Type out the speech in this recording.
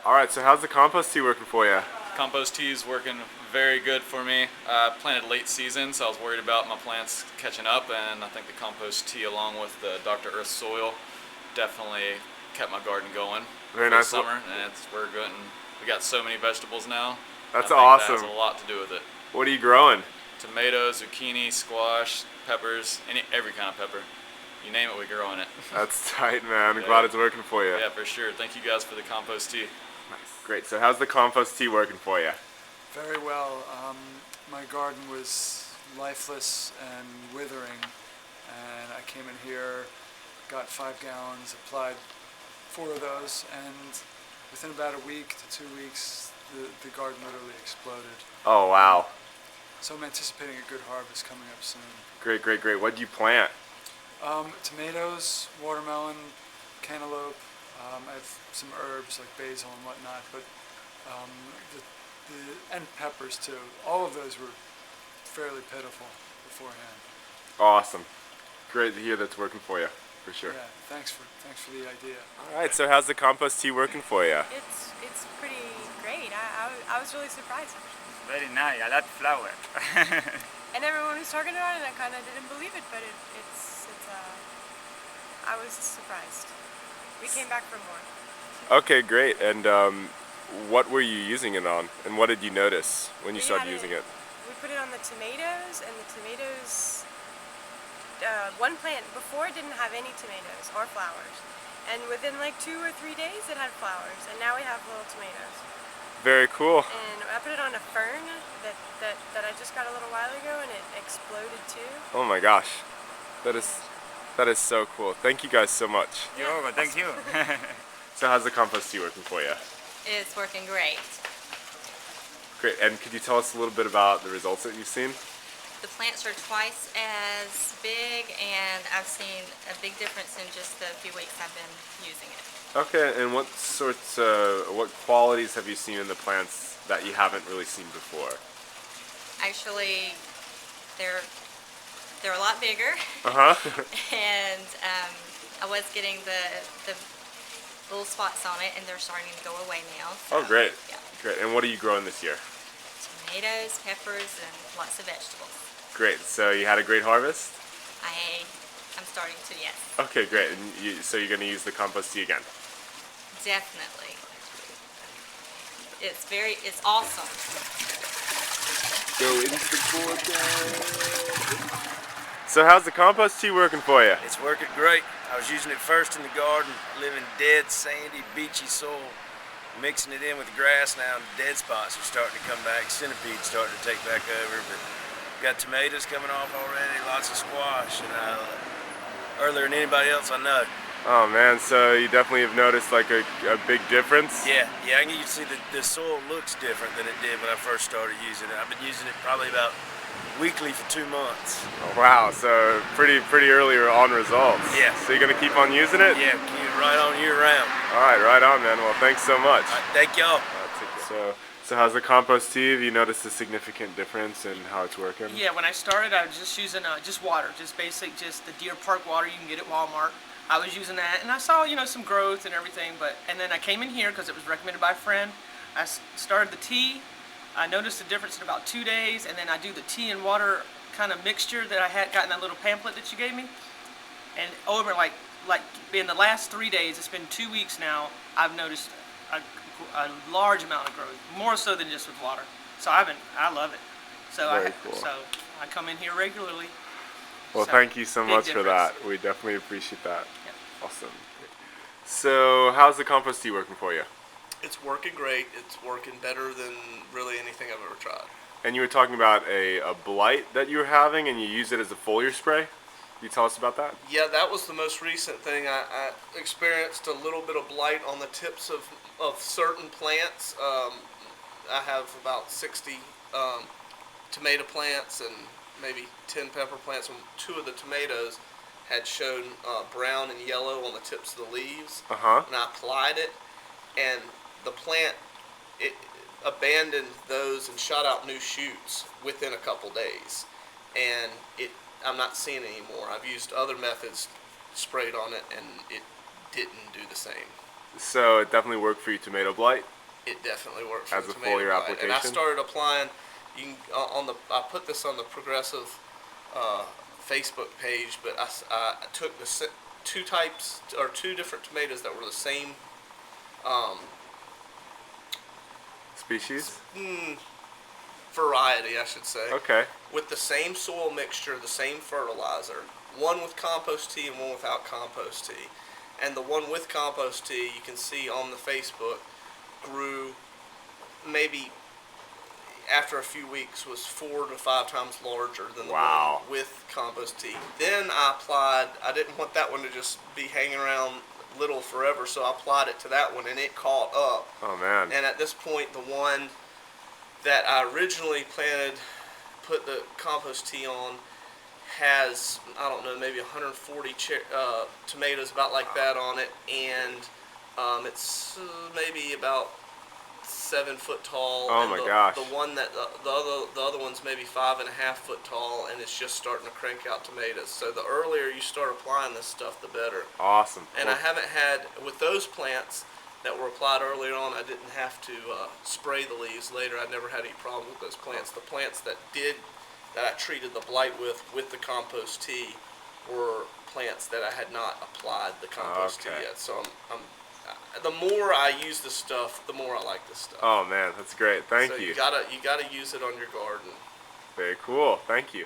All right, so how's the compost tea working for you? Compost tea is working very good for me. I planted late season, so I was worried about my plants catching up, and I think the compost tea, along with the Dr. Earth soil, definitely kept my garden going Very for the nice. summer. And we're good, and we got so many vegetables now. I That's think that has awesome. a lot to do with it. What are you growing? Tomatoes, zucchini, squash, peppers, every kind of pepper. You name it, we grow in it. That's tight, man. I'm Yeah. glad it's working for you. Yeah, for sure. Thank you guys for the compost tea. Nice. Great. So how's the compost tea working for you? Very well. My garden was lifeless and withering, and I came in here, got 5 gallons, applied 4 of those, and within about a week to 2 weeks, the garden literally exploded. Oh, wow. So I'm anticipating a good harvest coming up soon. Great, great, great. What did you plant? Tomatoes, watermelon, cantaloupe. I have some herbs like basil and whatnot, but and peppers too. All of those were fairly pitiful beforehand. Awesome. Great to hear that's working for you, for sure. Yeah, thanks for the idea. All right, so how's the compost tea working for you? It's pretty great. I was really surprised. Very nice. I like flower. And everyone was talking about it, and I kind of didn't believe it, but I was surprised. We came back for more. Okay, great. And what were you using it on? And what did you notice when you started using it? We put it on the tomatoes, and the tomatoes, one plant before didn't have any tomatoes or flowers. And within like 2 or 3 days it had flowers, and now we have little tomatoes. Very cool. And I put it on a fern that I just got a little while ago, and it exploded too. Oh my gosh. That is so cool. Thank you guys so much. You're welcome. Thank you. So how's the compost tea working for you? It's working great. Great. And could you tell us a little bit about the results that you've seen? The plants are twice as big, and I've seen a big difference in just the few weeks I've been using it. Okay, and what qualities have you seen in the plants that you haven't really seen before? Actually, they're a lot bigger, Uh-huh. and I was getting the little spots on it, and they're starting to go away now. Oh, So, great. Yeah. Great. And what are you growing this year? Tomatoes, peppers, and lots of vegetables. Great. So you had a great harvest? I'm starting to, yes. Okay, great. And so you're going to use the compost tea again? Definitely. It's awesome. Go into the vortex. So how's the compost tea working for you? It's working great. I was using it first in the garden, living dead, sandy, beachy soil, mixing it in with the grass now, and the dead spots are starting to come back. Centipedes starting to take back over, but got tomatoes coming off already, lots of squash, and earlier than anybody else I know. Oh man, so you definitely have noticed like a big difference? Yeah, I can see the soil looks different than it did when I first started using it. I've been using it probably about weekly for 2 months. Oh, wow, so pretty early on results. Yeah. So you're gonna keep on using it? Yeah, keep it right on year round. All right on, man. Well, thanks so much. All right, thank y'all. So how's the compost tea? Have you noticed a significant difference in how it's working? Yeah, when I started, I was just using just water, just the Deer Park water you can get at Walmart. I was using that, and I saw some growth and everything. And then I came in here because it was recommended by a friend. I started the tea. I noticed a difference in about 2 days, and then I do the tea and water kind of mixture that I had gotten that little pamphlet that you gave me. And over like in the last 3 days, it's been 2 weeks now, I've noticed a large amount of growth, more so than just with water. So I love it. So Very cool. So I come in here regularly. Well, So, thank you so big much for difference. that. We definitely appreciate that. Yeah. Awesome. So how's the compost tea working for you? It's working great. It's working better than really anything I've ever tried. And you were talking about a blight that you were having, and you use it as a foliar spray. Can you tell us about that? Yeah, that was the most recent thing. I experienced a little bit of blight on the tips of certain plants. I have about 60 tomato plants and maybe 10 pepper plants, and 2 of the tomatoes had shown brown and yellow on the tips of the leaves. Uh-huh. And I applied it, and the plant, it abandoned those and shot out new shoots within a couple days. And I'm not seeing it anymore. I've used other methods, sprayed on it, and it didn't do the same. So it definitely worked for you, tomato blight. It definitely works As for a tomato foliar blight. And I application? started applying. You can, I put this on the Progressive Facebook page, but I took the two different tomatoes that were the same Species? variety, I should say. Okay. With the same soil mixture, the same fertilizer, one with compost tea and one without compost tea. And the one with compost tea, you can see on the Facebook, grew maybe after a few weeks was 4 to 5 times larger than the Wow. one with compost tea. Then I applied, I didn't want that one to just be hanging around little forever, so I applied it to that one and it caught up. Oh man. And at this point, the one that I originally planted, put the compost tea on, has, I don't know, maybe 140 tomatoes, about like that on it, and it's maybe about 7 foot tall. Oh and my the, gosh. The one that the other one's maybe 5.5 foot tall, and it's just starting to crank out tomatoes. So the earlier you start applying this stuff, the better. Awesome. And I haven't had, with those plants that were applied earlier on, I didn't have to spray the leaves later. I never had any problem with those plants. The plants that I treated the blight with the compost tea were plants that I had not applied the compost tea Okay. yet. So the more I use this stuff, the more I like this stuff. Oh man, that's great. Thank so you. you gotta use it on your garden. Very cool. Thank you.